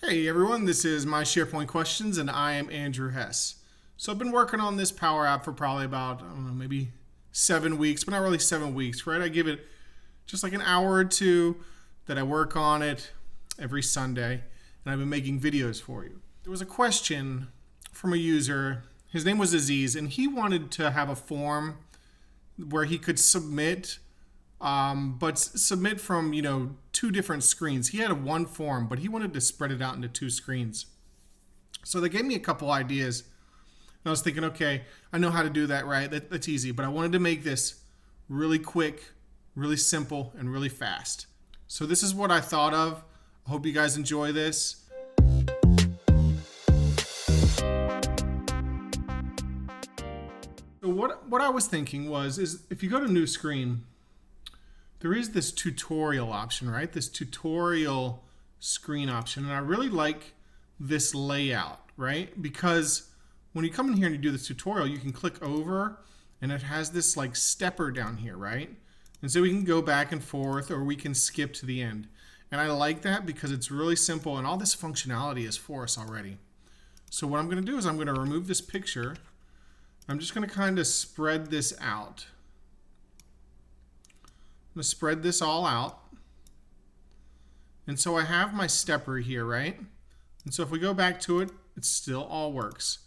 Hey everyone, this is My SharePoint Questions and I am Andrew Hess. So I've been working on this Power App for probably about, I don't know, maybe 7 weeks, but not really 7 weeks, right? I give it just like an hour or two that I work on it every Sunday, and I've been making videos for you. There was a question from a user, his name was Aziz, and he wanted to have a form where he could submit but submit from, two different screens. He had one form, but he wanted to spread it out into 2 screens. So they gave me a couple ideas. And I was thinking, okay, I know how to do that, right? That's easy. But I wanted to make this really quick, really simple, and really fast. So this is what I thought of. I hope you guys enjoy this. So what I was thinking is if you go to new screen, there is this tutorial option, right? This tutorial screen option. And I really like this layout, right? Because when you come in here and you do this tutorial, you can click over and it has this like stepper down here, right? And so we can go back and forth or we can skip to the end. And I like that because it's really simple and all this functionality is for us already. So what I'm going to do is I'm going to remove this picture. I'm just going to kind of spread this out. I'm going to spread this all out. And so I have my stepper here, right? And so if we go back to it, it still all works.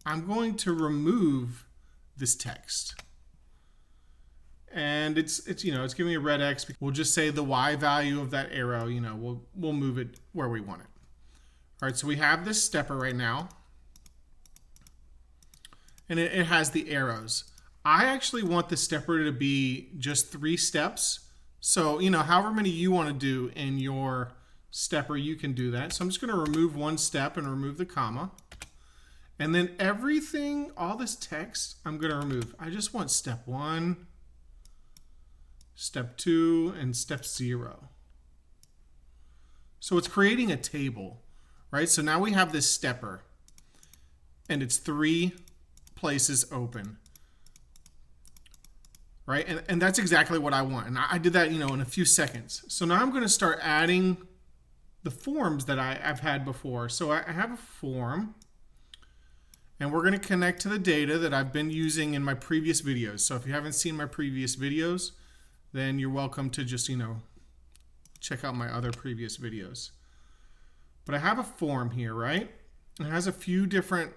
I'm going to remove this text. And it's giving me a red X. We'll just say the Y value of that arrow, we'll move it where we want it. All right, so we have this stepper right now. And it has the arrows. I actually want the stepper to be just 3 steps. So, however many you want to do in your stepper, you can do that. So I'm just going to remove 1 step and remove the comma. And then everything, all this text, I'm going to remove. I just want step 1, step 2, and step 0. So it's creating a table, right? So now we have this stepper, and it's 3 places open. Right? And that's exactly what I want. And I did that, in a few seconds. So now I'm going to start adding the forms that I've had before. So I have a form, and we're going to connect to the data that I've been using in my previous videos. So if you haven't seen my previous videos, then you're welcome to just, check out my other previous videos. But I have a form here, right? It has a few different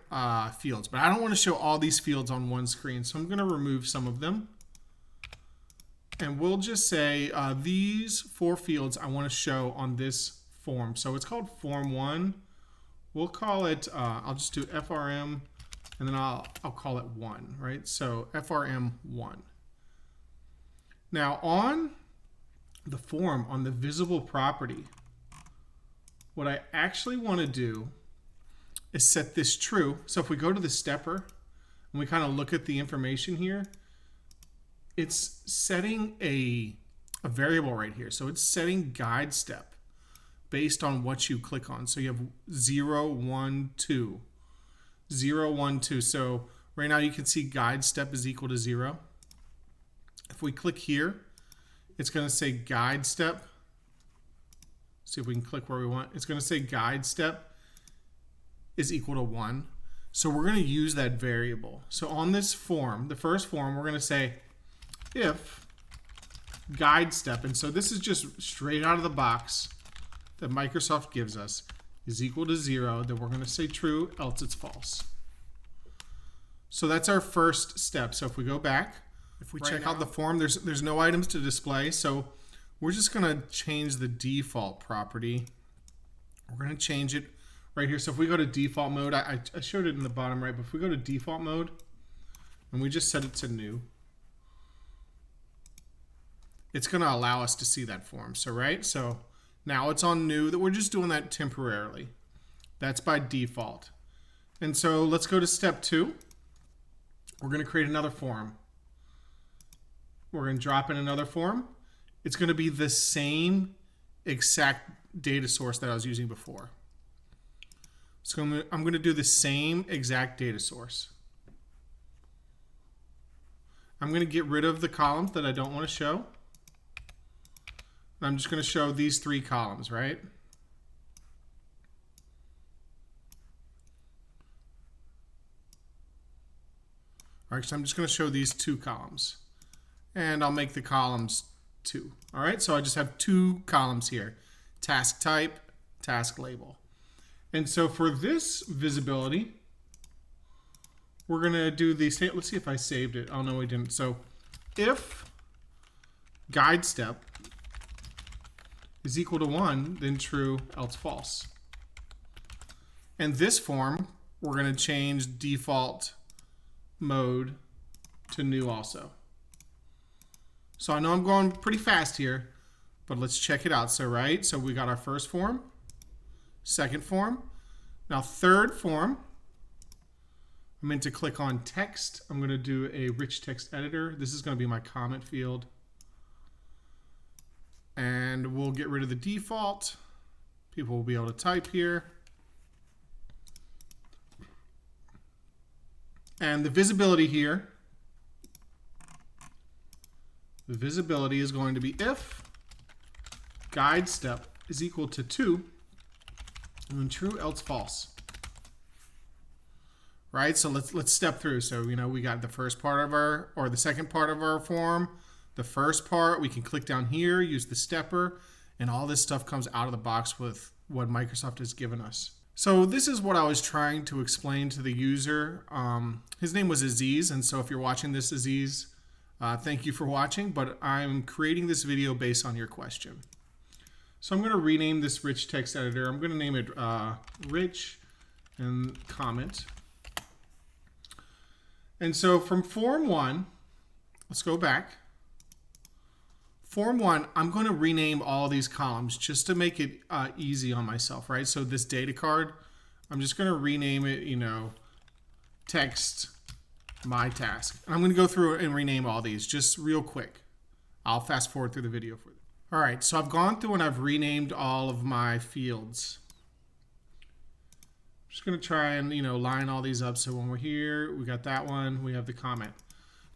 fields, but I don't want to show all these fields on one screen. So I'm going to remove some of them. And we'll just say these 4 fields I want to show on this form. So it's called Form 1. We'll call it, I'll just do FRM, and then I'll call it 1, right? So FRM 1. Now on the form, on the visible property, what I actually want to do is set this true. So if we go to the stepper and we kind of look at the information here, it's setting a variable right here. So it's setting guide step based on what you click on. So you have 0, 1, 2. 0, 1, 2. So right now you can see guide step is equal to 0. If we click here, it's going to say guide step. See if we can click where we want. It's going to say guide step is equal to 1. So we're going to use that variable. So on this form, the first form, we're going to say if guide step, and so this is just straight out of the box that Microsoft gives us, is equal to 0, then we're going to say true, else it's false. So that's our first step. So if we go back, if we check out the form, there's no items to display. So we're just going to change the default property. We're going to change it right here. So if we go to default mode, I showed it in the bottom right, but if we go to default mode and we just set it to new, it's going to allow us to see that form. So now it's on new. That we're just doing that temporarily. That's by default. And so let's go to step 2. We're going to create another form. We're going to drop in another form. It's going to be the same exact data source that I was using before. So I'm going to do the same exact data source. I'm going to get rid of the columns that I don't want to show. I'm just going to show these 3 columns, right? All right, so I'm just going to show these 2 columns. And I'll make the columns 2. All right, so I just have 2 columns here. Task type, task label. And so for this visibility, we're going to do the same. Let's see if I saved it. Oh, no, we didn't. So if guide step is equal to 1, then true, else false. And this form, we're going to change default mode to new also. So I know I'm going pretty fast here, but let's check it out. So we got our first form, second form. Now third form, I'm going to click on text. I'm going to do a rich text editor. This is going to be my comment field. And we'll get rid of the default. People will be able to type here. And the visibility here, the visibility is going to be if guide step is equal to 2, and then true, else false. Right? So let's step through. So, we got the first part of or the second part of our form. The first part, we can click down here, use the stepper, and all this stuff comes out of the box with what Microsoft has given us. So this is what I was trying to explain to the user. His name was Aziz, and so if you're watching this, Aziz, thank you for watching, but I'm creating this video based on your question. So I'm going to rename this rich text editor. I'm going to name it rich and comment. And so from form 1, let's go back. Form 1, I'm going to rename all these columns just to make it easy on myself, right? So this data card, I'm just going to rename it, text my task. And I'm going to go through and rename all these just real quick. I'll fast forward through the video for you. All right, so I've gone through and I've renamed all of my fields. I'm just going to try and, line all these up. So when we're here, we got that one, we have the comment.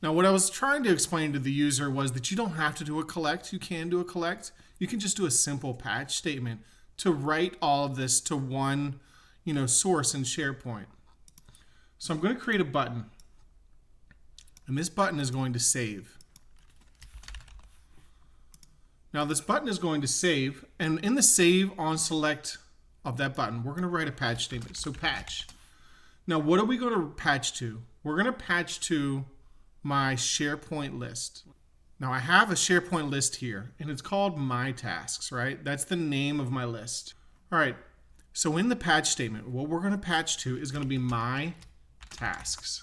Now, what I was trying to explain to the user was that you don't have to do a collect. You can do a collect. You can just do a simple patch statement to write all of this to one, source in SharePoint. So I'm going to create a button. And this button is going to save. Now, this button is going to save. And in the save on select of that button, we're going to write a patch statement. So patch. Now, what are we going to patch to? We're going to patch to my SharePoint list. Now I have a SharePoint list here and it's called my tasks, right? That's the name of my list. All right, so in the patch statement, what we're going to patch to is going to be my tasks.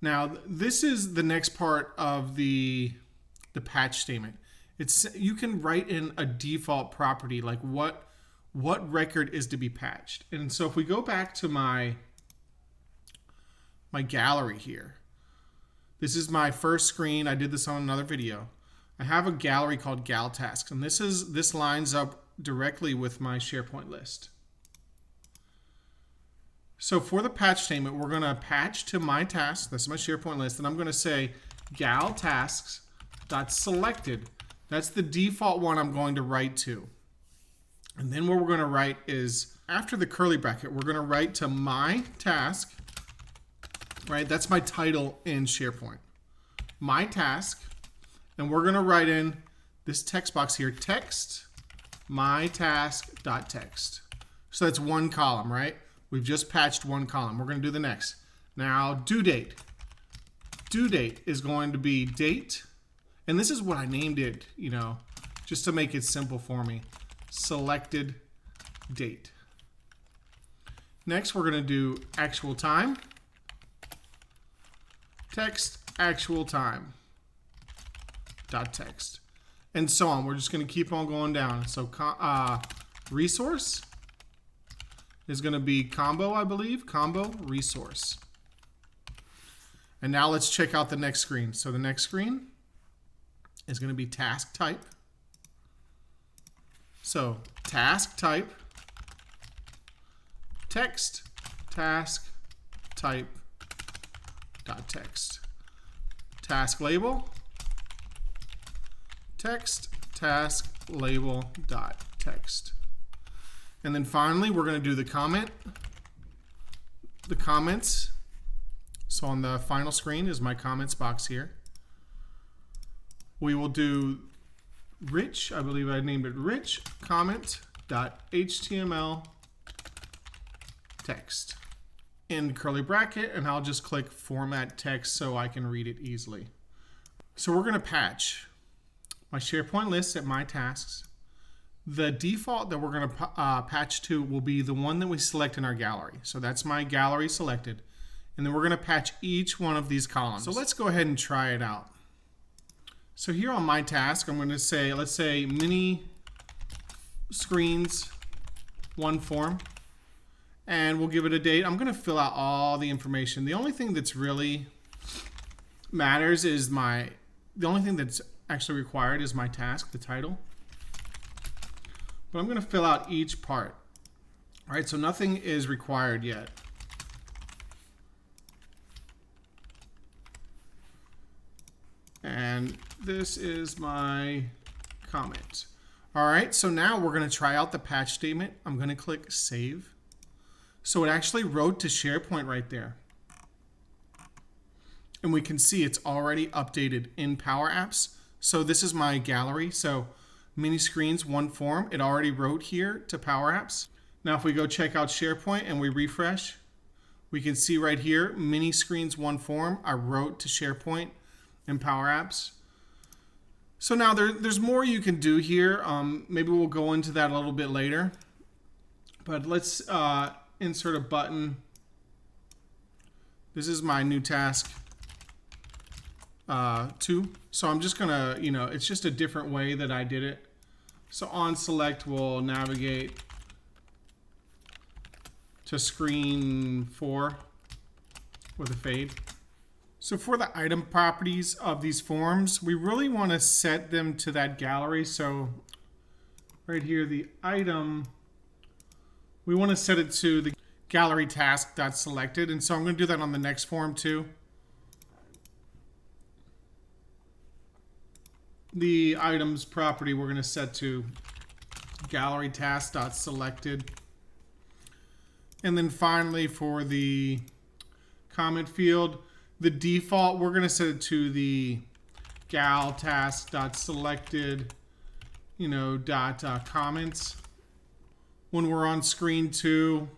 Now this is the next part of the patch statement. You can write in a default property like what record is to be patched. And so if we go back to my gallery here, this is my first screen. I did this on another video. I have a gallery called gal tasks, and this lines up directly with my SharePoint list. So for the patch statement, we're going to patch to my task. This is my SharePoint list, and I'm going to say gal tasks dot selected. That's the default one I'm going to write to. And then what we're going to write is after the curly bracket, we're going to write to my task. Right, that's my title in SharePoint. My task, and we're going to write in this text box here, text my task dot text. So that's one column, right? We've just patched one column. We're going to do the next. Now, due date. Due date is going to be date, and this is what I named it, just to make it simple for me. Selected date. Next, we're going to do actual time. Text actual time dot text, and so on. We're just going to keep on going down. So resource is going to be combo, I believe, combo resource. And now let's check out the next screen. So the next screen is going to be task type. So task type, text task type dot text. Task label, text task label dot text. And then finally we're going to do the comment, the comments. So So on the final screen is my comments box here. We will do rich, I believe I named it rich comment.html text in curly bracket, and I'll just click format text so I can read it easily. So we're going to patch my SharePoint list at my tasks. The default that we're going to patch to will be the one that we select in our gallery. So that's my gallery selected. And then we're going to patch each one of these columns. So let's go ahead and try it out. So here on my task, I'm going to say, let's say mini screens, one form. And we'll give it a date. I'm going to fill out all the information. The only thing that's really matters is the only thing that's actually required is my task, the title. But I'm going to fill out each part. All right, so nothing is required yet. And this is my comment. All right, so now we're going to try out the patch statement. I'm going to click Save. So it actually wrote to SharePoint right there. And we can see it's already updated in Power Apps. So this is my gallery. So mini screens, one form. It already wrote here to Power Apps. Now if we go check out SharePoint and we refresh, we can see right here, mini screens, one form. I wrote to SharePoint in Power Apps. So now there's more you can do here. Maybe we'll go into that a little bit later. But let's insert a button. This is my new task 2. So I'm just gonna, it's just a different way that I did it. So on select, we'll navigate to screen 4 with a fade. So for the item properties of these forms, we really want to set them to that gallery. So right here, the item, we want to set it to the gallery task.selected. And so I'm going to do that on the next form too. The items property we're going to set to gallery task.selected. And then finally for the comment field, the default, we're going to set it to the gal task.selected, comments. When we're on screen 2,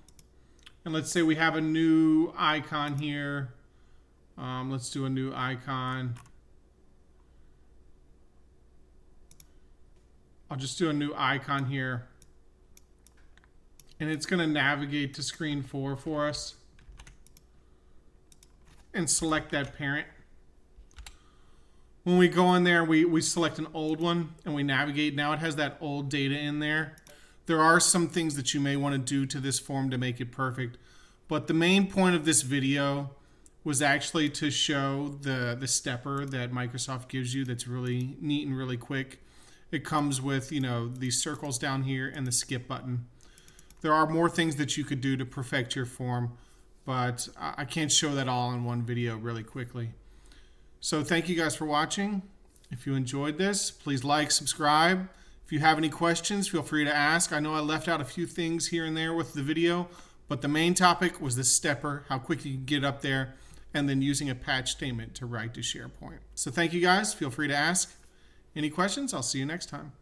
and let's say we have a new icon here. Let's do a new icon. I'll just do a new icon here. And it's going to navigate to screen 4 for us. And select that parent. When we go in there, we select an old one and we navigate. Now it has that old data in there. There are some things that you may want to do to this form to make it perfect. But the main point of this video was actually to show the stepper that Microsoft gives you that's really neat and really quick. It comes with, these circles down here and the skip button. There are more things that you could do to perfect your form, but I can't show that all in one video really quickly. So thank you guys for watching. If you enjoyed this, please like, subscribe. If you have any questions, feel free to ask. I know I left out a few things here and there with the video, but the main topic was the stepper, how quick you can get up there, and then using a patch statement to write to SharePoint. So thank you guys. Feel free to ask. Any questions? I'll see you next time.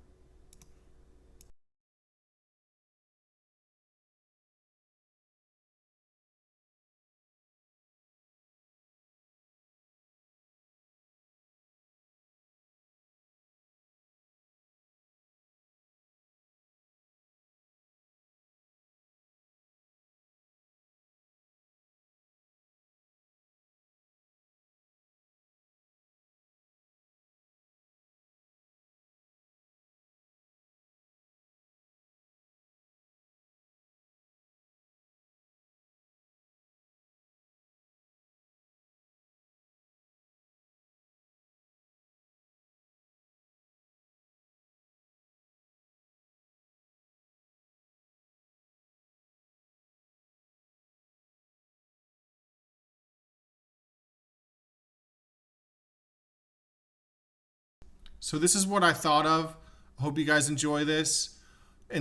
So this is what I thought of. I hope you guys enjoy this.